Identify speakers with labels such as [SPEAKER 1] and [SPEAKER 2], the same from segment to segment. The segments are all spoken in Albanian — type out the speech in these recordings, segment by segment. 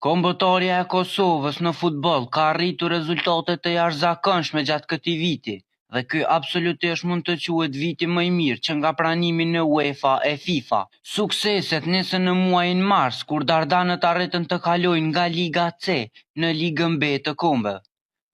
[SPEAKER 1] Kombëtarja e Kosovës në futboll ka arritur rezultate të jashtëzakonshme gjatë këtij viti dhe ky absolutisht mund të quhet viti më i mirë që nga pranimi në UEFA e FIFA. Sukseset nisën në muajin mars kur Dardanët arritën të kalojnë nga Liga C në Ligën B të kombeve,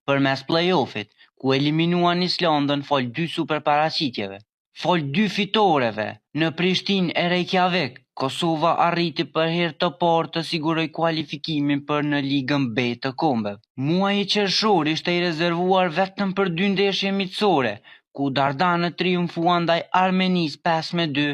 [SPEAKER 1] përmes play-offit, ku eliminuan Islandën fol 2 superparaqitjeve. Fol 2 fitoreve në Prishtinë e Reykjavik, Kosova arriti për herë të parë të siguroj kualifikimin për në Ligën B të kombeve. Muaji qershor ishte i rezervuar vetëm për 2 ndeshje miqësore, ku Dardanët triumfuan ndaj Armenisë 5-2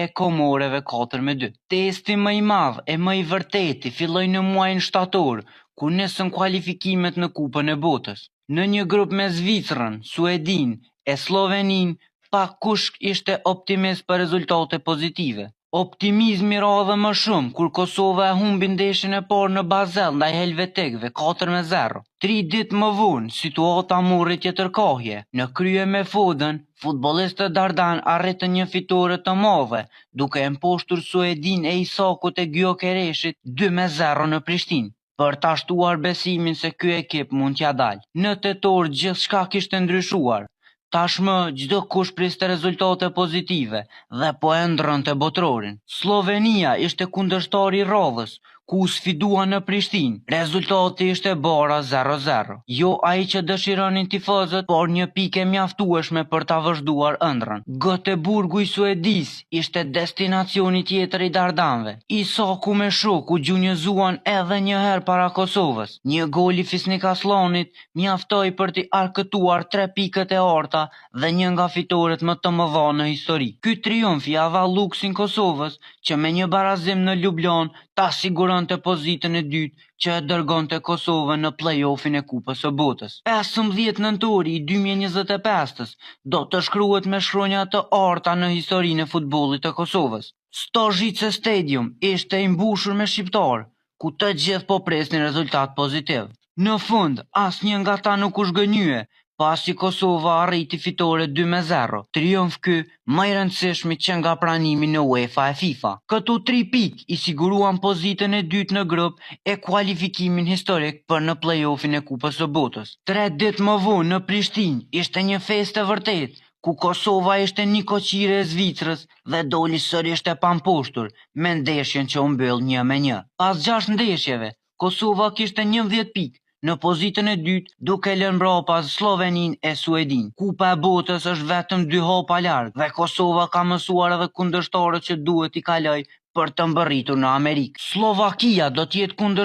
[SPEAKER 1] e Komoreve 4-2. Testi më i madh e më i vërteti filloi në muajin shtator, ku nisën kualifikimet në Kupën e Botës. Në një grup me Zvicrën, Suedinë e Sloveninë, pa kush ishte optimist për rezultate pozitive. Optimizmi ra edhe më shumë kur Kosova e humbi ndeshjen e parë në Basel ndaj helvetikëve 4-0. 3 ditë më vonë, situata morri tjetërkohje. Në krye me Foden, futbollistët Dardan arritën një fitore të madhe, duke e mposhtur Suedinë e Isakut e Gyokereshit 2-0 në Prishtinë, për ta shtuar besimin se ky ekip mund t'ja dalë. Në tetor gjithçka kishte ndryshuar. Tashmë çdo kush priste rezultate pozitive dhe po e ndronte botrorin. Slovenia ishte kundërshtari i radhës, ku sfiduan në Prishtinë. Rezultati ishte bara 0-0. Jo ai që dëshironin tifozët, por një pikë e mjaftueshme për ta vazhduar ëndrrën. Göteborgu i Suedis ishte destinacioni tjetër i Dardanëve. Isaku me shoku gjunjëzuan edhe një herë para Kosovës. Një gol i Fisnik Aslanit mjaftoi për t'i arkëtuar 3 pikët e arta dhe një nga fitoret më të mëdha në histori. Ky triumf ia dha luksin Kosovës që me një barazim në Ljubljan ta siguronte pozitën e dytë që e dërgonte Kosovën në play-offin e Kupës së Botës. 15 nëntori i 2025-s do të shkruhet me shkronja të arta në historinë e futbollit të Kosovës. Stožice Stadium ishte i mbushur me shqiptar, ku të gjithë po presnin rezultat pozitiv. Në fund, asnjë nga ta nuk u zhgënjye, pasi Kosova arriti fitore 2-0, triumf ky më i rëndësishëm që nga pranimi në UEFA e FIFA. Këto 3 pikë i siguruan pozitën e dytë në grup e kualifikimin historik për në play-offin e Kupës së Botës. 3 ditë më vonë në Prishtinë ishte një festë e vërtetë, ku Kosova ishte një koqire e Zvicrës dhe doli sërish të pamposhtur me ndeshjen që u mbyll 1-1. Pas 6 ndeshjeve, Kosova kishte 11 pikë, në pozitën e dytë duke lënë mbrapa Sloveninë e Suedinë. Kupa e Botës është vetëm 2 hapa larg dhe Kosova ka mësuar edhe kundërshtarët që duhet i kaloj për të mbërritur në Amerikë. Slovakia do të jetë kundërshtar